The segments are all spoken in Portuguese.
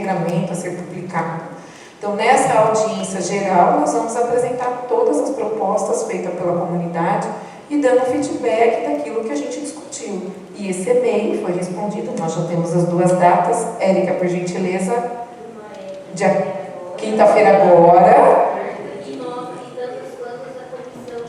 regramento a ser publicado. Então, nessa audiência geral, nós vamos apresentar todas as propostas feitas pela comunidade e dando feedback daquilo que a gente discutiu. E esse e-mail foi respondido, nós já temos as 2 datas. Érica, por gentileza, quinta-feira agora.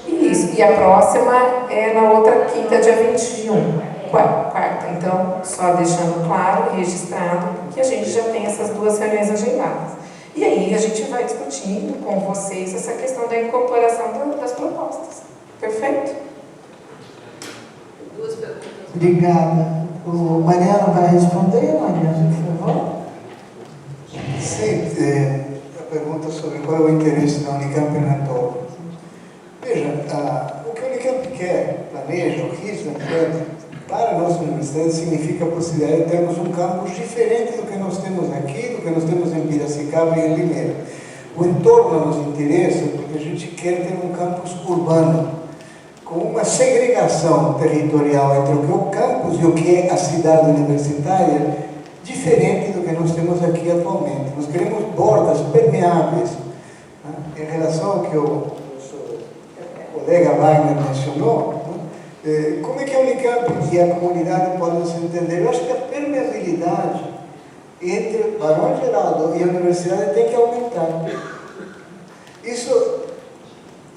Isso, e a próxima é na outra quinta, dia 21, quarta. Então, só deixando claro e registrado que a gente já tem essas 2 reuniões agendadas. E aí a gente vai discutindo com vocês essa questão da incorporação das propostas. Perfeito? 2 perguntas. Obrigada. O Mariano vai responder, Mariano, por favor? Sim, a pergunta sobre qual é o interesse da Unicamp no entorno. Veja, o que a Unicamp quer, planeja, o RISA quer, para a nossa universidade significa a possibilidade de termos um campus diferente do que nós temos aqui, do que nós temos em Piracicaba e em Limeira. O entorno nos interessa porque a gente quer ter um campus urbano, com uma segregação territorial entre o que é o campus e o que é a cidade universitária, diferente do que nós temos aqui atualmente. Nós queremos bordas permeáveis. Em relação ao que o colega Wagner mencionou, como é que a Unicamp e a comunidade podem se entender? Eu acho que a permeabilidade entre Barão Geraldo e a universidade tem que aumentar. Isso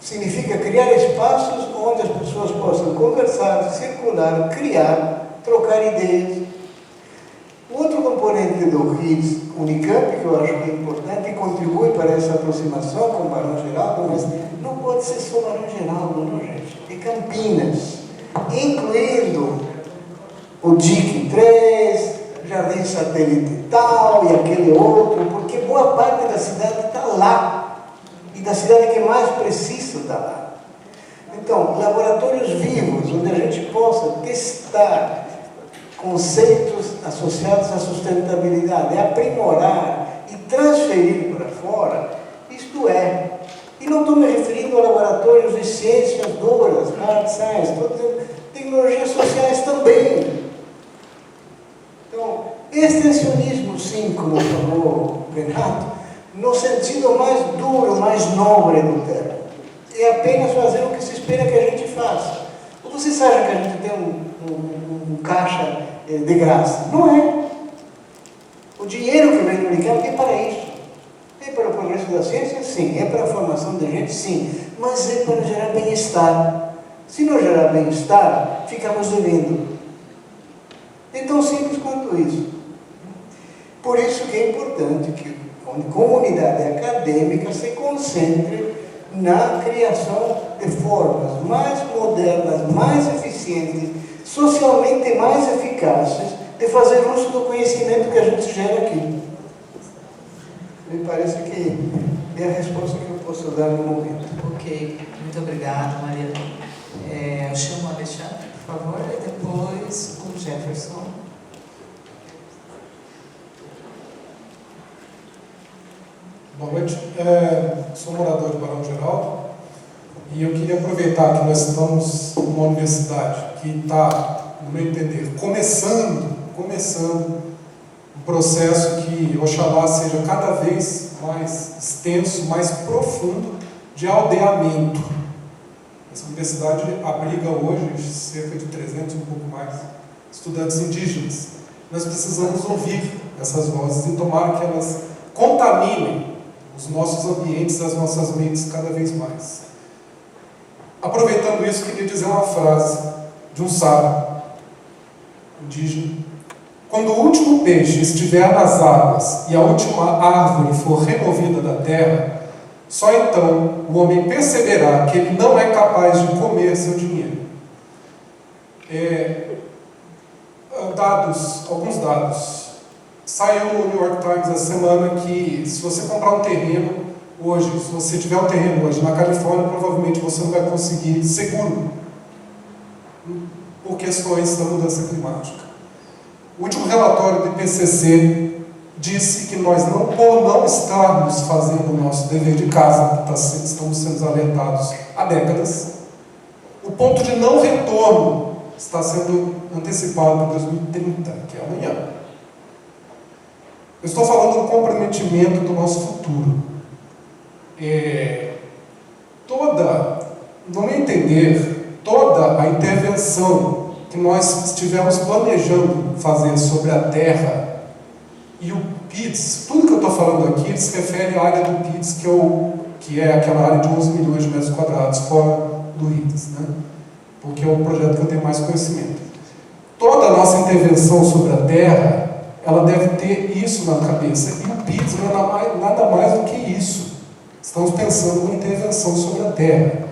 significa criar espaços onde as pessoas possam conversar, circular, criar, trocar ideias. O outro componente do RIS Unicamp, que eu acho que é importante e contribui para essa aproximação com o Barão Geraldo, mas não pode ser só Barão Geraldo, não, gente. É Campinas, incluindo o DIC 3, Jardim Satélite tal e aquele outro, porque boa parte da cidade está lá. E da cidade que mais precisa está lá. Então, laboratórios vivos, onde a gente possa testar conceitos associados à sustentabilidade, aprimorar e transferir para fora, isto é. E não estou me referindo a laboratórios de ciências duras, hard science, tecnologias sociais também. Então, extensionismo, sim, como falou o Renato, no sentido mais duro, mais nobre do termo. É apenas fazer o que se espera que a gente faça. Ou vocês acham que a gente tem um caixa de graça? Não é. O dinheiro que vem do Unicamp é para isso. É para o progresso da ciência? Sim. É para a formação de gente? Sim. Mas é para gerar bem-estar. Se não gerar bem-estar, ficamos devendo. É tão simples quanto isso. Por isso que é importante que a comunidade acadêmica se concentre na criação de formas mais modernas, mais eficientes, socialmente mais eficazes de fazer uso do conhecimento que a gente gera aqui. Me parece que é a resposta que eu posso dar no momento. Ok, muito obrigada, Mariana. Eu chamo o Alexandre, por favor, e depois o Jefferson. Boa noite, sou morador de Barão Geraldo e eu queria aproveitar que nós estamos numa universidade que está, no meu entender, começando um processo que, oxalá, seja cada vez mais extenso, mais profundo de aldeamento. Essa universidade abriga hoje cerca de 300, um pouco mais, estudantes indígenas. Nós precisamos ouvir essas vozes e tomara que elas contaminem os nossos ambientes, as nossas mentes cada vez mais. Aproveitando isso, queria dizer uma frase de um sábio indígena. Quando o último peixe estiver nas águas e a última árvore for removida da terra, só então o homem perceberá que ele não é capaz de comer seu dinheiro. Alguns dados. Saiu no New York Times essa semana que se você comprar um terreno hoje, se você tiver um terreno hoje na Califórnia, provavelmente você não vai conseguir seguro por questões da mudança climática. O último relatório do IPCC disse que nós, por não estarmos fazendo o nosso dever de casa, que estamos sendo alertados há décadas, o ponto de não retorno está sendo antecipado para 2030, que é amanhã. Eu estou falando do comprometimento do nosso futuro. No meu entender, toda a intervenção que nós estivemos planejando fazer sobre a Terra e o PIDS, tudo que eu estou falando aqui se refere à área do PIDS, que é aquela área de 11 milhões de metros quadrados fora do RITS, né? Porque é o projeto que eu tenho mais conhecimento. Toda a nossa intervenção sobre a Terra, ela deve ter isso na cabeça. E o PIDS não é nada mais do que isso. Estamos pensando numa intervenção sobre a Terra.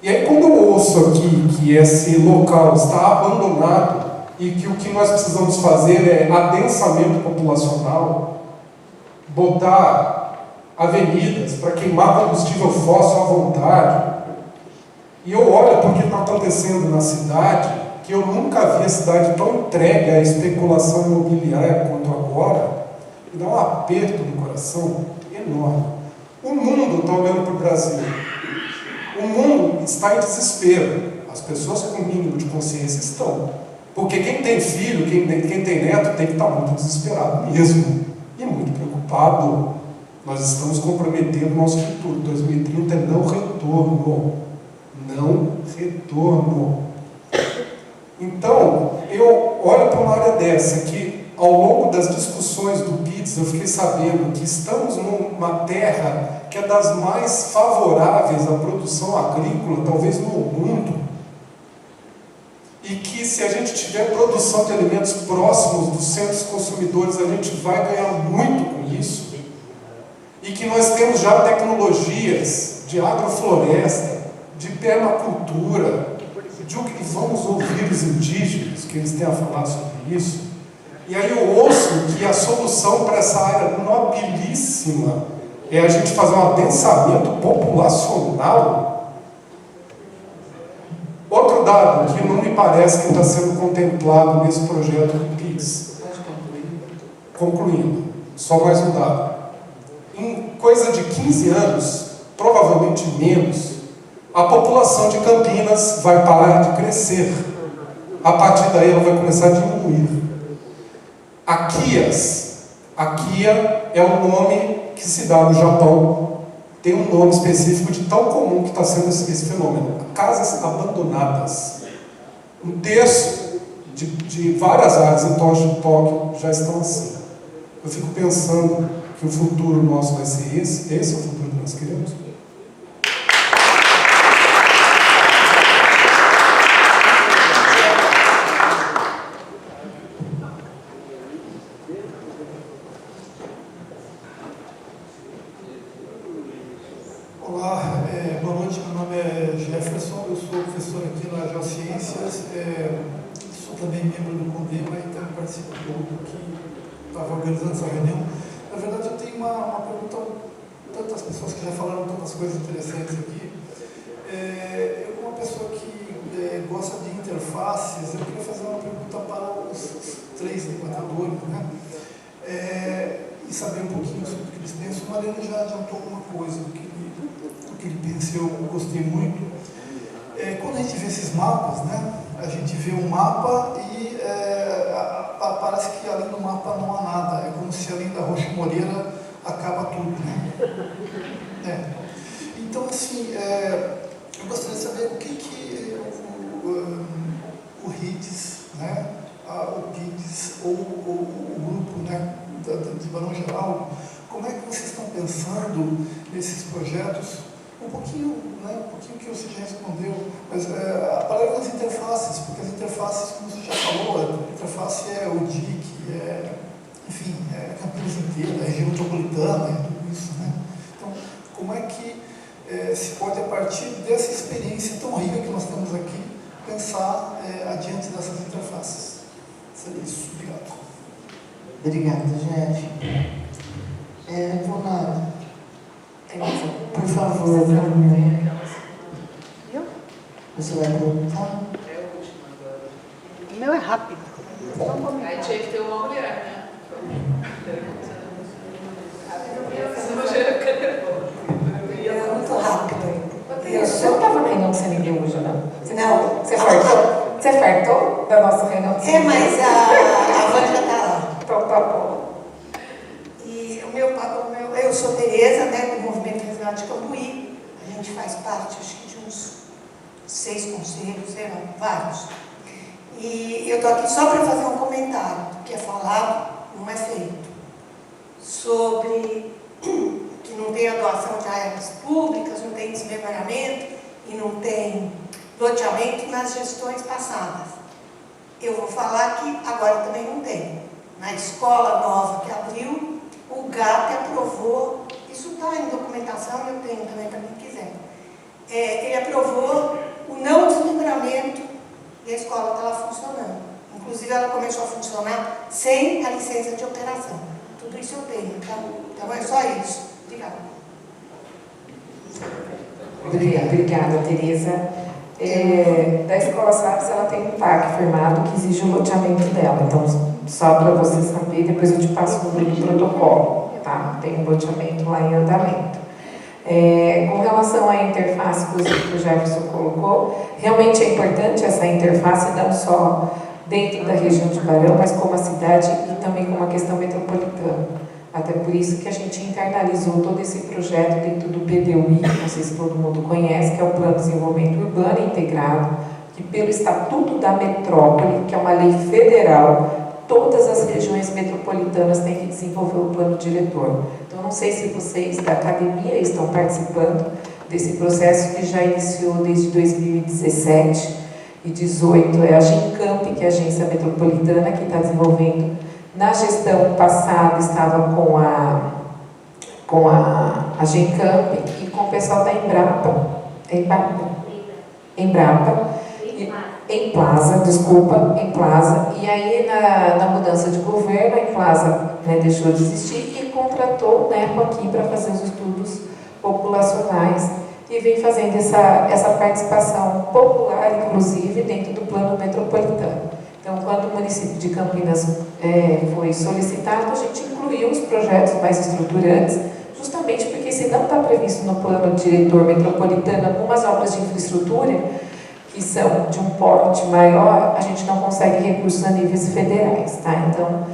E aí, quando eu ouço aqui que esse local está abandonado e que o que nós precisamos fazer é adensamento populacional, botar avenidas para queimar combustível fóssil à vontade, e eu olho para o que está acontecendo na cidade, que eu nunca vi a cidade tão entregue à especulação imobiliária quanto agora, me dá um aperto no coração enorme. O mundo está olhando para o Brasil. O mundo está em desespero. As pessoas com o mínimo de consciência estão. Porque quem tem filho, quem tem neto, tem que estar muito desesperado mesmo. E muito preocupado. Nós estamos comprometendo o nosso futuro. 2030 é não retorno. Não retorno. Então, eu olho para uma área dessa que, ao longo das discussões do PIDS, eu fiquei sabendo que estamos numa terra que é das mais favoráveis à produção agrícola, talvez no mundo, e que se a gente tiver produção de alimentos próximos dos centros consumidores, a gente vai ganhar muito com isso, e que nós temos já tecnologias de agrofloresta, de permacultura, e vamos ouvir os indígenas, que eles têm a falar sobre isso, e aí eu ouço que a solução para essa área nobilíssima é a gente fazer um adensamento populacional. Outro dado que não me parece que está sendo contemplado nesse projeto do PIDS. Concluindo, só mais um dado. Em coisa de 15 anos, provavelmente menos, a população de Campinas vai parar de crescer. A partir daí ela vai começar a diminuir. A Kia é um nome que se dá no Japão, tem um nome específico de tão comum que está sendo esse fenômeno. Casas abandonadas. Um terço de várias áreas em Tóquio já estão assim. Eu fico pensando que o futuro nosso vai ser esse é o futuro que nós queremos. Olá, boa noite, meu nome é Jefferson, eu sou professor aqui na Geociências, sou também membro do CONDEMA e também participo do grupo que estava organizando essa reunião. Na verdade, eu tenho uma pergunta, tantas pessoas que já falaram tantas coisas interessantes aqui. Eu, como uma pessoa que gosta de interfaces, eu queria fazer uma pergunta para os três debatedores, né? E saber um pouquinho sobre o que eles pensam. O Mariano já adiantou alguma coisa do que ele pensa, eu gostei muito. Quando a gente vê esses mapas, né, a gente vê um mapa e parece que além do mapa não há nada. É como se além da Rocha Moreira acaba tudo, né? Então, assim, eu gostaria de saber o que o RITS, né, o PIDS ou o grupo, né, de Barão Geraldo, como é que vocês estão pensando nesses projetos? Um pouquinho que você já respondeu, mas a palavra das interfaces, porque as interfaces, como você já falou, a interface é o DIC, enfim, Campinas inteira, a região metropolitana, tudo isso, né? Então, como é que se pode, a partir dessa experiência tão rica que nós temos aqui, pensar adiante dessas interfaces? Seria isso. Obrigado. Obrigada, Jeff. Ronaldo, por favor, você vai perguntar? O meu é rápido. Aí tinha que ter uma mulher, né? É muito rápido. Você não estava na reunião sem ninguém hoje, não? Não. Você fartou? Você fartou da nossa reunião? Mas a Vânia já está lá. Então tá bom. E eu sou Tereza, né, do Movimento Regional de Cambuí. A gente faz parte, acho que de uns 6 conselhos, sei lá, vários. E eu estou aqui só para fazer um comentário, que é falado, não é feito, sobre que não tem a doação de áreas públicas, não tem desmembramento e não tem loteamento nas gestões passadas. Eu vou falar que agora também não tem. Na escola nova que abriu, o GAP aprovou, isso está em documentação, eu tenho também para quem quiser. Ele aprovou o não desmembramento e a escola está lá funcionando. Inclusive, ela começou a funcionar sem a licença de operação. Tudo isso eu tenho, tá? Então é só isso. Obrigada. Obrigada, Tereza. Da Escola Sapiens, ela tem um TAC firmado que exige o loteamento dela. Então, só para você saber, depois eu te passo o número do protocolo, tá? Tem um loteamento lá em andamento. Com relação à interface que o Jefferson colocou, realmente é importante essa interface não só dentro da região de Barão, mas como a cidade e também como a questão metropolitana. Até por isso que a gente internalizou todo esse projeto dentro do PDUI, não sei se todo mundo conhece, que é o Plano de Desenvolvimento Urbano Integrado, que pelo Estatuto da Metrópole, que é uma lei federal, todas as regiões metropolitanas têm que desenvolver o plano diretor. Então, não sei se vocês da academia estão participando desse processo que já iniciou desde 2017 e 2018. É a Gincamp, que é a Agência Metropolitana, que está desenvolvendo. Na gestão passada estava com a Gincamp e com o pessoal da Emplasa. E aí, na mudança de governo, a Emplasa, né, deixou de existir e contratou o NEPO aqui para fazer os estudos populacionais e vem fazendo essa participação popular, inclusive, dentro do plano metropolitano. Então, quando o município de Campinas foi solicitado, a gente incluiu os projetos mais estruturantes, justamente porque se não está previsto no plano diretor metropolitano algumas obras de infraestrutura que são de um porte maior, a gente não consegue recursos a níveis federais, tá? Então,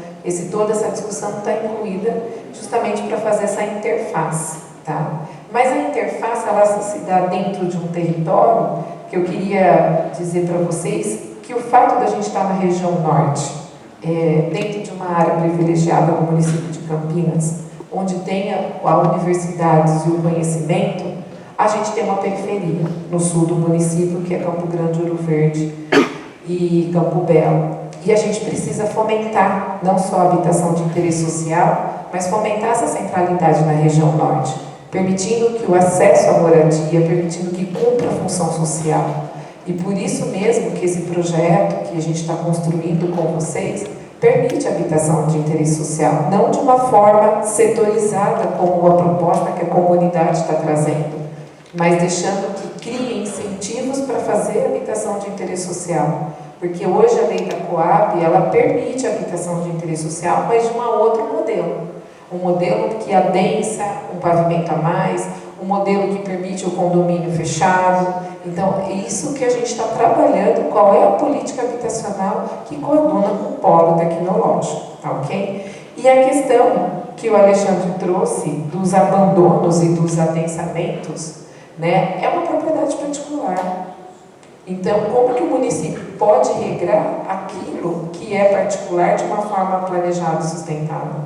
toda essa discussão está incluída justamente para fazer essa interface, tá? Mas a interface, ela se dá dentro de um território que eu queria dizer para vocês que o fato da gente estar na região norte, dentro de uma área privilegiada no município de Campinas, onde tem a universidades e o conhecimento, a gente tem uma periferia no sul do município, que é Campo Grande, Ouro Verde e Campo Belo. E a gente precisa fomentar não só a habitação de interesse social, mas fomentar essa centralidade na região norte, permitindo que o acesso à moradia, permitindo que cumpra a função social. E por isso mesmo que esse projeto que a gente está construindo com vocês permite a habitação de interesse social, não de uma forma setorizada como a proposta que a comunidade está trazendo, mas deixando que crie incentivos para fazer habitação de interesse social. Porque hoje a lei da Coab, ela permite a habitação de interesse social, mas de um outro modelo. Um modelo que adensa um pavimento a mais, um modelo que permite o condomínio fechado. Então, é isso que a gente está trabalhando, qual é a política habitacional que coaduna com o polo tecnológico, tá ok? E a questão que o Alexandre trouxe dos abandonos e dos adensamentos, né, é uma propriedade particular. Então, como que o município pode regrar aquilo que é particular de uma forma planejada e sustentável?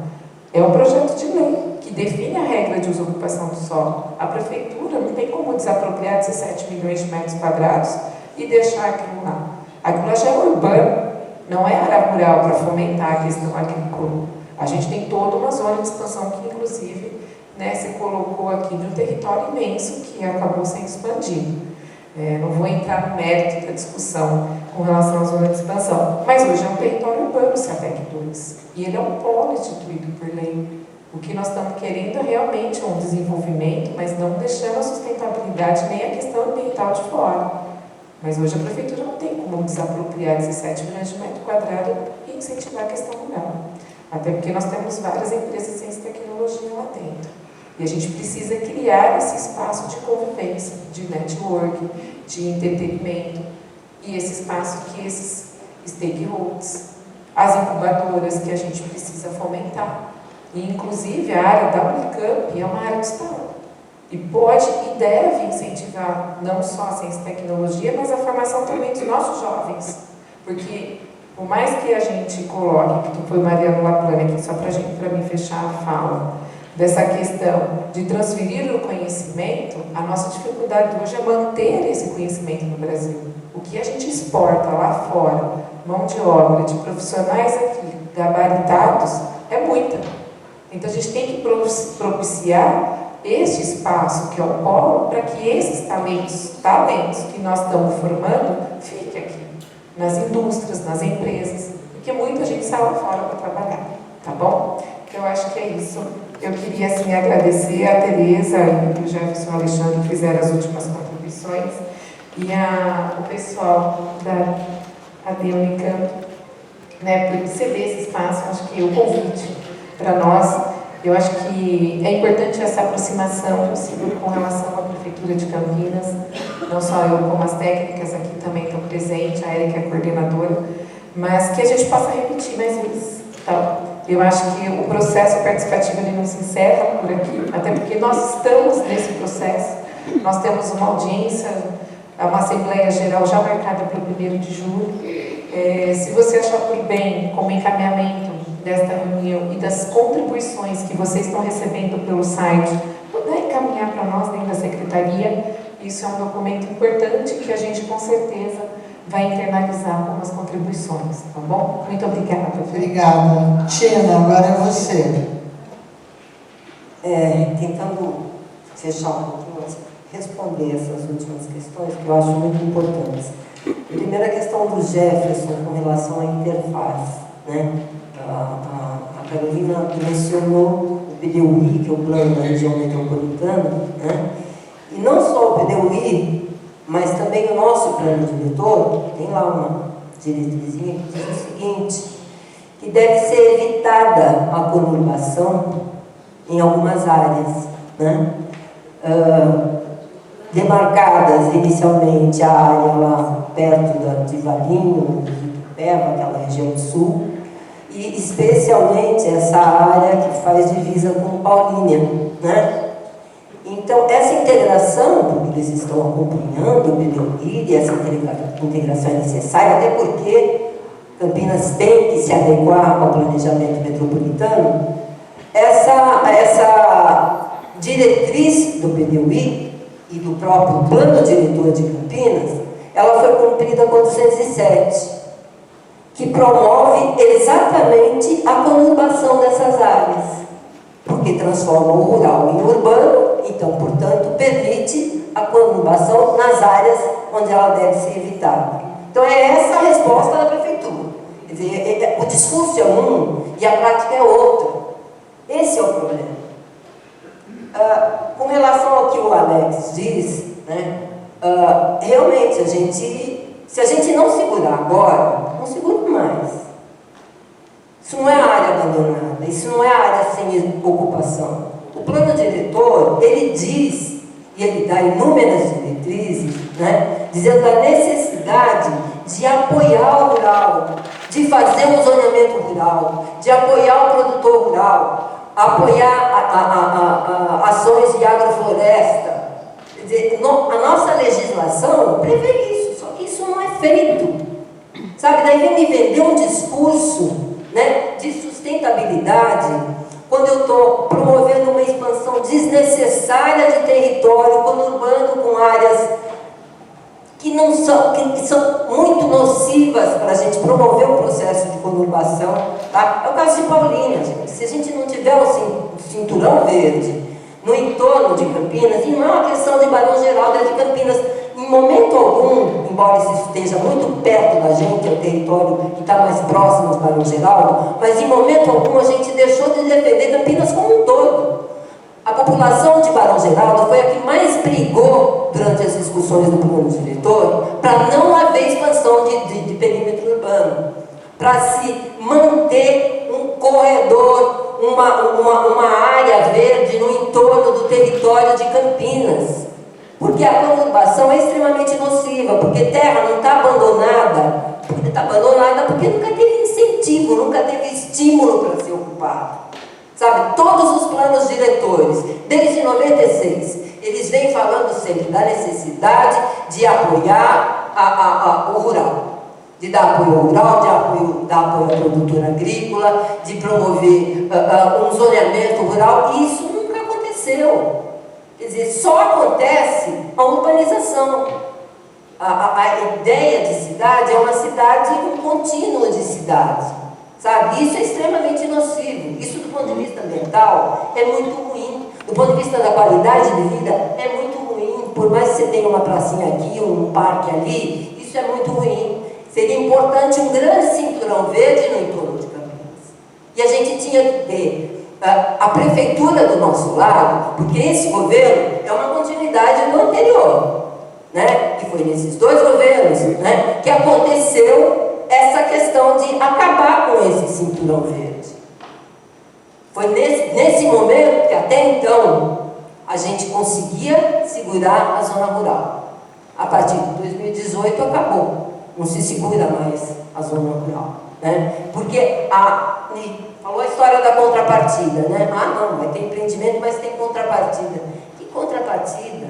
É um projeto de lei que define a regra de usocupação do solo. A prefeitura não tem como desapropriar 17 milhões de metros quadrados e deixar aquilo lá. Aquilo já é urbano, não é área rural para fomentar a questão agrícola. A gente tem toda uma zona de expansão que, inclusive, né, se colocou aqui de um território imenso que acabou sendo expandido. Não vou entrar no mérito da discussão com relação à zona de expansão, mas hoje é um território urbano, CETEC 2, e ele é um polo instituído por lei. O que nós estamos querendo é realmente um desenvolvimento, mas não deixando a sustentabilidade nem a questão ambiental de fora. Mas hoje a prefeitura não tem como desapropriar 17 milhões de metros quadrados e incentivar a questão rural. Até porque nós temos várias empresas de ciência e tecnologia lá dentro. E a gente precisa criar esse espaço de convivência, de network, de entretenimento, e esse espaço que esses stakeholders, as incubadoras que a gente precisa fomentar, E, inclusive, a área da Unicamp é uma área de Estado. E pode e deve incentivar não só a ciência e tecnologia, mas a formação também dos nossos jovens. Porque, por mais que a gente coloque, que foi Mariano Laplane aqui, só para mim fechar a fala, dessa questão de transferir o conhecimento, a nossa dificuldade hoje é manter esse conhecimento no Brasil. O que a gente exporta lá fora, mão de obra, de profissionais aqui, gabaritados, é muita. Então a gente tem que propiciar este espaço que é o polo para que esses talentos que nós estamos formando, fiquem aqui, nas indústrias, nas empresas, porque muita gente sai lá fora para trabalhar, tá bom? Eu acho que é isso. Eu queria, assim, agradecer a Tereza e o Jefferson Alexandre que fizeram as últimas contribuições e o pessoal da Unicamp, né, por ceder esse espaço. Acho que o convite para nós, eu acho que é importante essa aproximação possível com relação à Prefeitura de Campinas, não só eu, como as técnicas aqui também estão presentes, a Erika é a coordenadora, mas que a gente possa repetir mais vezes, tá? Eu acho que o processo participativo ele não se encerra por aqui, até porque nós estamos nesse processo, nós temos uma audiência, uma Assembleia Geral já marcada para o 1º de julho. Se você achar por bem, como encaminhamento desta reunião e das contribuições que vocês estão recebendo pelo site, puder encaminhar para nós dentro da Secretaria, isso é um documento importante que a gente com certeza vai internalizar com as contribuições, tá bom? Muito obrigada. Obrigada. Tina, agora é você. Tentando fechar um pouquinho, responder essas últimas questões que eu acho muito importantes. Primeira questão do Jefferson com relação à interface, né? A Carolina mencionou o PDUI, que é o Plano da Região Metropolitana, né? E não só o PDUI, mas também o nosso plano diretor, tem lá uma diretrizinha que diz o seguinte, que deve ser evitada a conurbação em algumas áreas, né? Demarcadas inicialmente a área lá perto de Valinho, de Itupeva, aquela região sul, e especialmente essa área que faz divisa com Paulínia, né? Então, essa integração, porque eles estão acompanhando o PDUI, e essa integração é necessária, até porque Campinas tem que se adequar ao planejamento metropolitano, essa diretriz do PDUI e do próprio plano diretor de Campinas, ela foi cumprida com 207, que promove exatamente a conurbação dessas áreas, porque transforma o rural em urbano, então, portanto, permite a conurbação nas áreas onde ela deve ser evitada. Então, é essa a resposta da Prefeitura. Quer dizer, o discurso é um e a prática é outra. Esse é o problema. Com relação ao que o Alex diz, né, realmente, se a gente não segurar agora, não segura mais. Isso não é área abandonada, isso não é área sem ocupação. O plano diretor, ele diz, e ele dá inúmeras diretrizes, né, dizendo da necessidade de apoiar o rural, de fazer um zoneamento rural, de apoiar o produtor rural, apoiar ações de agrofloresta. Quer dizer, a nossa legislação prevê isso, só que isso não é feito. Sabe, daí vem me vender um discurso, né, de sustentabilidade, quando eu estou promovendo uma expansão desnecessária de território, conurbando com áreas que são muito nocivas para a gente promover o processo de conurbação, tá? É o caso de Paulínia, gente. Se a gente não tiver o cinturão verde no entorno de Campinas, e não é uma questão de Barão Geraldo, é de Campinas, em momento algum, embora isso esteja muito perto da gente, é o território que está mais próximo de Barão Geraldo, mas em momento algum a gente deixou de defender Campinas como um todo. A população de Barão Geraldo foi a que mais brigou durante as discussões do plano diretor para não haver expansão de perímetro urbano, para se manter um corredor, uma área verde no entorno do território de Campinas. Porque a conurbação é extremamente nociva, porque terra não está abandonada, porque nunca teve incentivo, nunca teve estímulo para ser ocupada. Sabe, todos os planos diretores, desde 96, eles vêm falando sempre da necessidade de apoiar o rural. De dar apoio ao rural, dar apoio à produtora agrícola, de promover um zoneamento rural. E isso nunca aconteceu. Quer dizer, só acontece a urbanização. A ideia de cidade é uma cidade, um contínuo de cidade. Sabe? Isso é extremamente nocivo. Isso, do ponto de vista ambiental, é muito ruim. Do ponto de vista da qualidade de vida, é muito ruim. Por mais que você tenha uma pracinha aqui, um parque ali, isso é muito ruim. Seria importante um grande cinturão verde no entorno de Campinas. E a gente tinha que ter a prefeitura do nosso lado, porque esse governo é uma continuidade do anterior, né? E foi nesses dois governos, né, que aconteceu essa questão de acabar com esse cinturão verde. Foi nesse momento que até então a gente conseguia segurar a zona rural. A partir de 2018 acabou. Não se segura mais a zona rural, né? Porque falou a história da contrapartida, né? Não, vai ter empreendimento, mas tem contrapartida. Que contrapartida?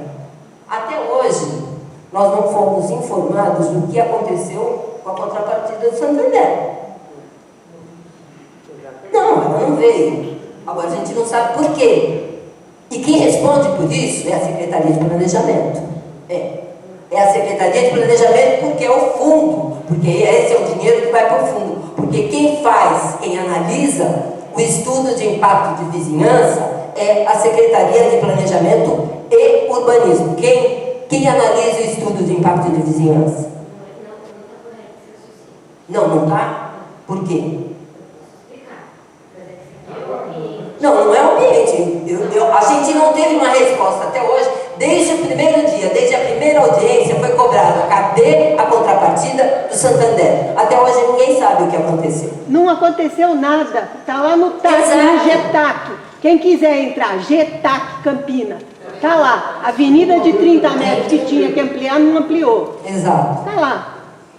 Até hoje, nós não fomos informados do que aconteceu com a contrapartida do Santander. Não, ela não veio. Agora a gente não sabe por quê. E quem responde por isso é a Secretaria de Planejamento. É a Secretaria de Planejamento, porque é o fundo, porque esse é o dinheiro que vai para o fundo. Porque quem analisa o estudo de impacto de vizinhança é a Secretaria de Planejamento e Urbanismo. Quem analisa o estudo de impacto de vizinhança? Não está? Por quê? Não é o ambiente. A gente não teve uma resposta até hoje. Desde o primeiro dia, desde a primeira audiência, foi cobrado: cadê a contrapartida do Santander? Até hoje ninguém sabe o que aconteceu. Não aconteceu nada. Está lá no TAC, no GETAC. Quem quiser entrar, GETAC Campinas. Está lá. Avenida de 30 metros que tinha que ampliar, não ampliou. Exato. Está lá.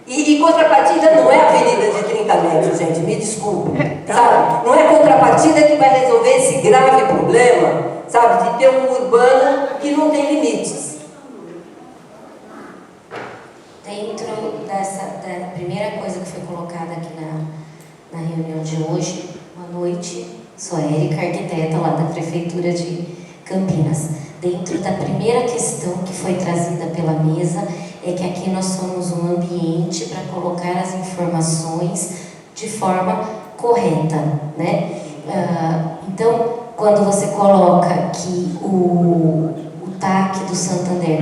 E contrapartida não é avenida de 30 metros, gente, me desculpe. Sabe? Não é contrapartida que vai resolver esse grave problema, sabe, de ter um urbano que não tem limites. Dentro da primeira coisa que foi colocada aqui na reunião de hoje, boa noite, sou a Érica, arquiteta lá da Prefeitura de Campinas. Dentro da primeira questão que foi trazida pela mesa, é que aqui nós somos um ambiente para colocar as informações de forma correta, né? Então, quando você coloca que o TAC do Santander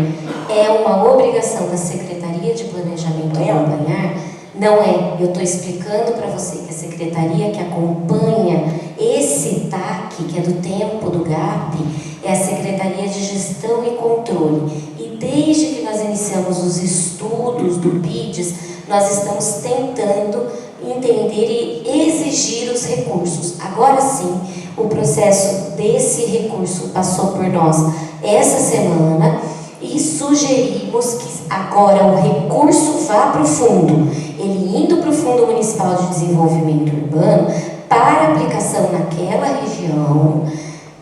é uma obrigação da Secretaria de Planejamento acompanhar, não é. Eu estou explicando para você que a Secretaria que acompanha esse TAC, que é do tempo do GAP, é a Secretaria de Gestão e Controle. E desde que nós iniciamos os estudos do PIDES, nós estamos tentando entender e exigir os recursos. Agora sim, o processo desse recurso passou por nós essa semana e sugerimos que agora o recurso vá para o fundo. Ele indo para o Fundo Municipal de Desenvolvimento Urbano, para aplicação naquela região,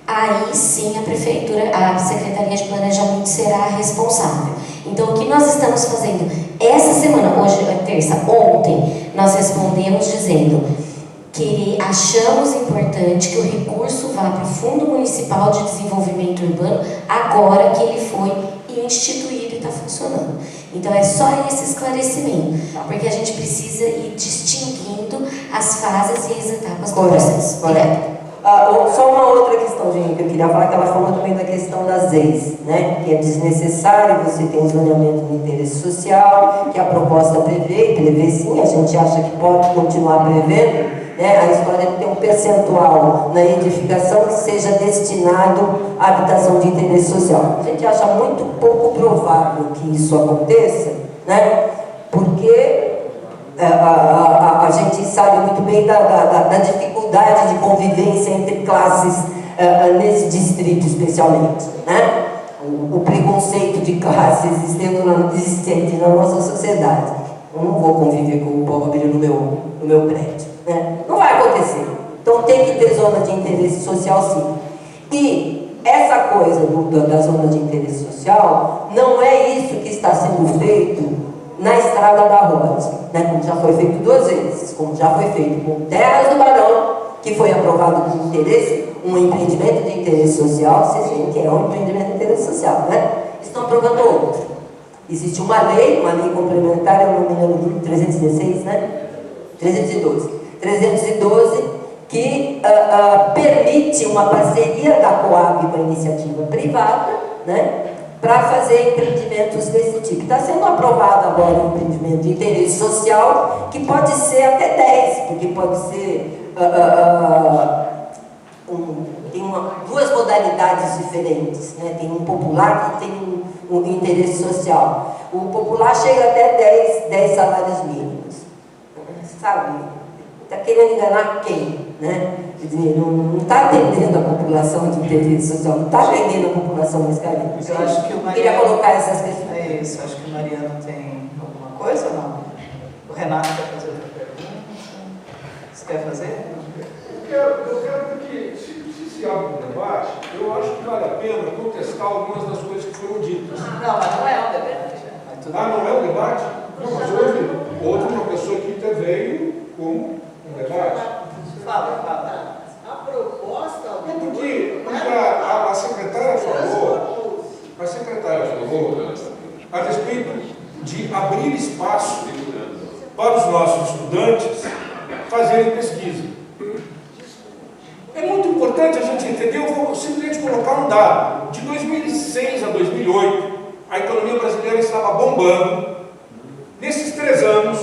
aí sim a Prefeitura, a Secretaria de Planejamento será a responsável. Então, o que nós estamos fazendo essa semana, hoje é terça, ontem, nós respondemos dizendo que achamos importante que o recurso vá para o Fundo Municipal de Desenvolvimento Urbano agora que ele foi instituído e está funcionando. Então, é só esse esclarecimento, porque a gente precisa ir distinguindo as fases e as etapas do processo. Correto. Só uma outra questão, gente, que eu queria falar, que ela falou também da questão das EIs, né? Que é desnecessário, você tem um zoneamento de interesse social, que a proposta prevê sim, a gente acha que pode continuar prevendo, né? A história de ter um percentual na edificação que seja destinado à habitação de interesse social. A gente acha muito pouco provável que isso aconteça, né? Porque a gente sabe muito bem da dificuldade de convivência entre classes nesse distrito especialmente, né? O preconceito de classe existente na nossa sociedade. Eu não vou conviver com o pobre no meu prédio, né? Não vai acontecer. Então tem que ter zona de interesse social, sim. E essa coisa da zona de interesse social não é isso que está sendo feito na Estrada da Rosa, né? Como já foi feito 2 vezes, como já foi feito com Terras do Barão, que foi aprovado com interesse, um empreendimento de interesse social, vocês veem que é um empreendimento de interesse social, né? Estão aprovando outro. Existe uma lei complementar, eu não me lembro, 316, né? 312, que permite uma parceria da Coab com a iniciativa privada, né, para fazer empreendimentos desse tipo. Está sendo aprovado agora um empreendimento de interesse social, que pode ser até 10, porque pode ser tem 2 modalidades diferentes, né? Tem um popular e tem um interesse social. O popular chega até 10 salários mínimos, sabe? Está querendo enganar quem? Né? Quer dizer, não está atendendo a população de interesse social, não está atendendo a população mais carente. Eu acho que o Mariano queria colocar essas questões. É isso, acho que o Mariano tem alguma coisa ou não? O Renato quer fazer outra pergunta? Você quer fazer? Eu quero que, se abre um debate, eu acho que vale a pena contestar algumas das coisas que foram ditas. Não, mas não é um debate. Não é um debate? Não, mas houve uma pessoa que interveio como um debate. Fala. A proposta... Não, porque a secretária falou a respeito de abrir espaço para os nossos estudantes fazerem pesquisa. É muito importante a gente entender, eu vou simplesmente colocar um dado. De 2006 a 2008, a economia brasileira estava bombando. Nesses 3 anos,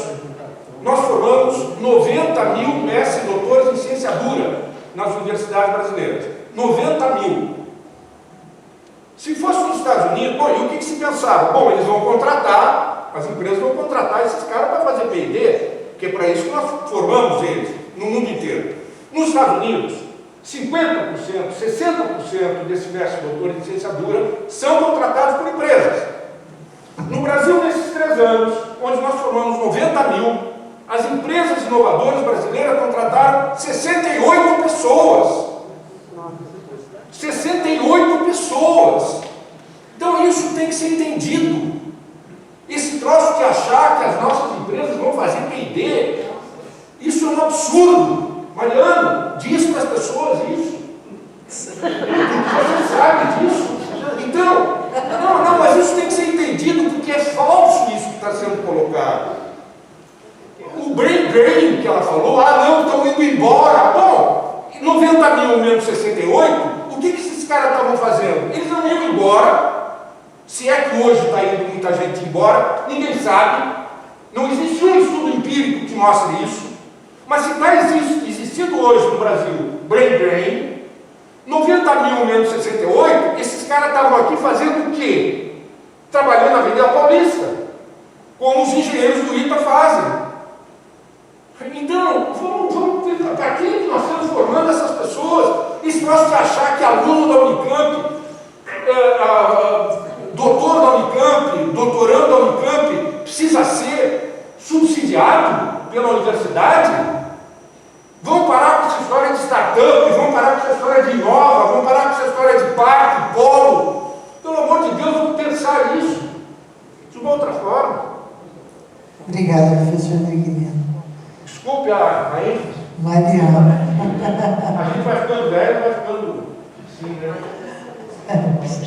nós formamos 90 mil mestres e doutores em ciência dura nas universidades brasileiras. 90 mil. Se fosse nos Estados Unidos, bom, e o que se pensava? Bom, eles vão contratar, as empresas vão contratar esses caras para fazer P&D, que é para isso que nós formamos eles no mundo inteiro. Nos Estados Unidos, 50%, 60% desses mestres e doutores em ciência dura são contratados por empresas. No Brasil, nesses 3 anos, onde nós formamos 90 mil, as empresas inovadoras brasileiras contrataram 68 pessoas. 68 pessoas. Então isso tem que ser entendido. Esse troço de achar que as nossas empresas vão fazer P&D, isso é um absurdo. Mariano, diz para as pessoas isso. Você sabe disso. Então, não, mas isso tem que ser entendido, porque é falso isso que está sendo colocado. O brain drain que ela falou, não, estão indo embora. Bom, 90 mil menos 68, o que esses caras estavam fazendo? Eles não iam embora. Se é que hoje está indo muita gente embora, ninguém sabe. Não existe um estudo empírico que mostre isso. Mas se está existindo hoje no Brasil brain drain, 90 mil menos 68, esses caras estavam aqui fazendo o quê? Trabalhando na Avenida Paulista, como os engenheiros do ITA fazem. Então, para que nós estamos formando essas pessoas? Esse negócio de achar que aluno da Unicamp, doutor da Unicamp, doutorando da Unicamp, precisa ser subsidiado pela universidade? Vão parar com essa história de startup, vão parar com essa história de inova, vão parar com essa história de parque, polo. Pelo amor de Deus, vamos pensar nisso de uma outra forma. Obrigada, professor Neguinho. Desculpe a ênfase. Mariana. A gente vai ficando velho, vai ficando assim, né?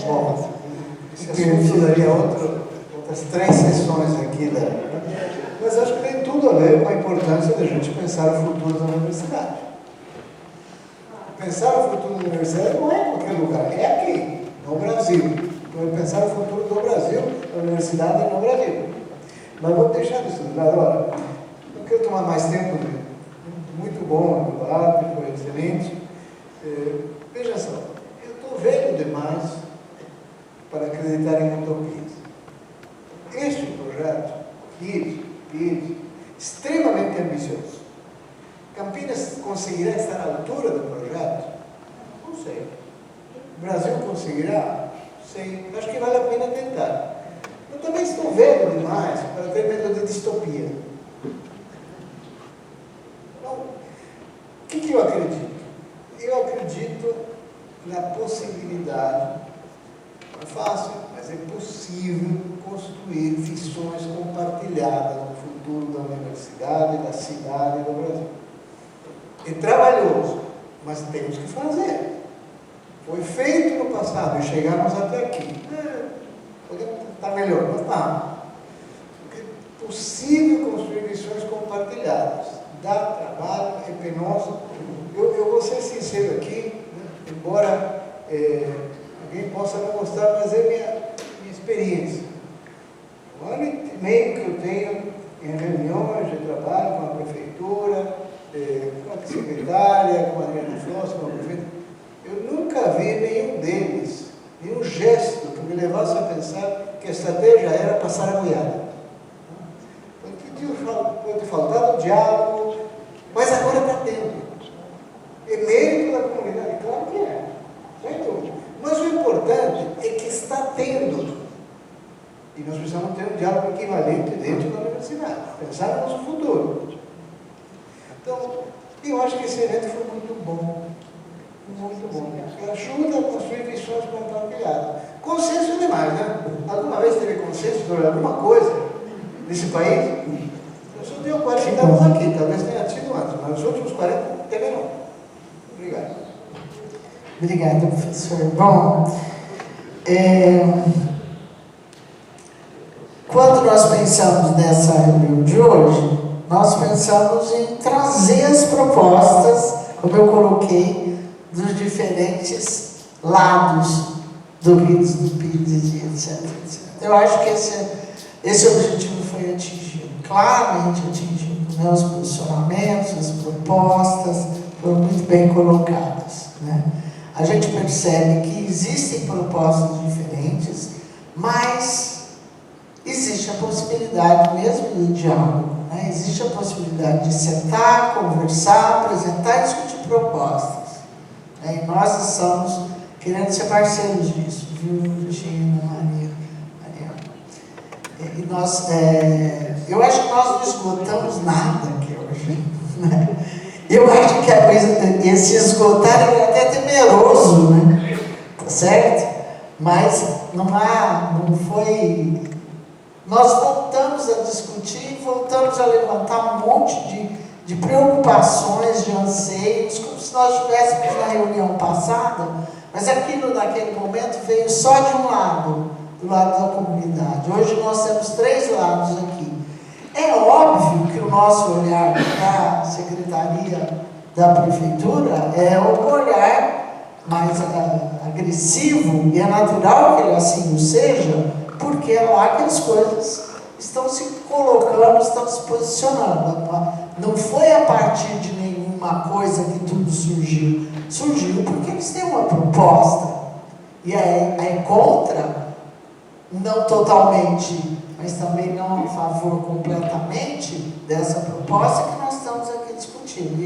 Bom, esse assunto daria outras 3 sessões aqui, mas acho que tem tudo a ver com a importância da gente pensar o futuro da universidade. Pensar o futuro da universidade não é em qualquer lugar, é aqui, no Brasil. Então, é pensar o futuro do Brasil, da universidade no Brasil. Mas vou deixar isso de lado agora. Não quero tomar mais tempo. Muito bom o debate, foi excelente. Veja só, eu estou velho demais para acreditar em utopias. Este projeto, KID, extremamente ambicioso. Campinas conseguirá estar à altura do projeto? Não sei. O Brasil conseguirá? Sei. Acho que vale a pena tentar. Eu também estou velho demais para ter medo de distopia. Então, o que eu acredito? possibilidade, não é fácil, mas é possível construir visões compartilhadas no futuro da universidade, da cidade e do Brasil. É trabalhoso, mas temos que fazer. Foi feito no passado e chegamos até aqui. Podemos estar melhor, mas não. É possível construir visões compartilhadas. Dá trabalho, é penoso. Eu vou ser sincero aqui, né? Embora alguém possa não gostar, mas é minha experiência. Um ano e meio que eu tenho em reuniões de trabalho com a prefeitura, com a secretária, com a Adriana Flores, com a prefeita, eu nunca vi nenhum deles, nenhum gesto que me levasse a pensar que a estratégia era passar a boiada. Pode faltar o diálogo, mas agora está tendo. É mérito da comunidade, claro que é, sem dúvida. Mas o importante é que está tendo. E nós precisamos ter um diálogo equivalente dentro da universidade, pensar no nosso futuro. Então, eu acho que esse evento foi muito bom. Muito bom. Ajuda a construir visões compartilhadas. Consenso é demais, né? Alguma vez teve consenso sobre alguma coisa nesse país? Eu só tenho 40 anos aqui, talvez tenha tido antes, mas os últimos 40 teve não. Obrigado. Obrigada, professor. Bom, quando nós pensamos nessa reunião de hoje, nós pensamos em trazer as propostas, como eu coloquei, dos diferentes lados do RIDS, do PIDS, etc, etc. Eu acho que esse objetivo foi atingido, claramente atingido, né? Os posicionamentos, as propostas foram muito bem colocadas, né? A gente percebe que existem propostas diferentes, mas existe a possibilidade mesmo do diálogo, né? Existe a possibilidade de sentar, conversar, apresentar e discutir propostas. E nós estamos querendo ser parceiros disso, viu, Regina, Maria? E nós, eu acho que nós não esgotamos nada aqui hoje, né? Eu acho que esse esgotar é até temeroso, né? Tá certo? Mas não foi. Nós voltamos a discutir, voltamos a levantar um monte de preocupações, de anseios, como se nós estivéssemos na reunião passada, mas aquilo naquele momento veio só de um lado, do lado da comunidade. Hoje nós temos 3 lados aqui. É óbvio que o nosso olhar da secretaria da prefeitura é um olhar mais agressivo, e é natural que ele assim o seja, porque é lá que as coisas estão se colocando, estão se posicionando. Não foi a partir de nenhuma coisa que tudo surgiu. Surgiu porque eles têm uma proposta. E é contra, não totalmente, mas também não a favor completamente dessa proposta que nós estamos aqui discutindo.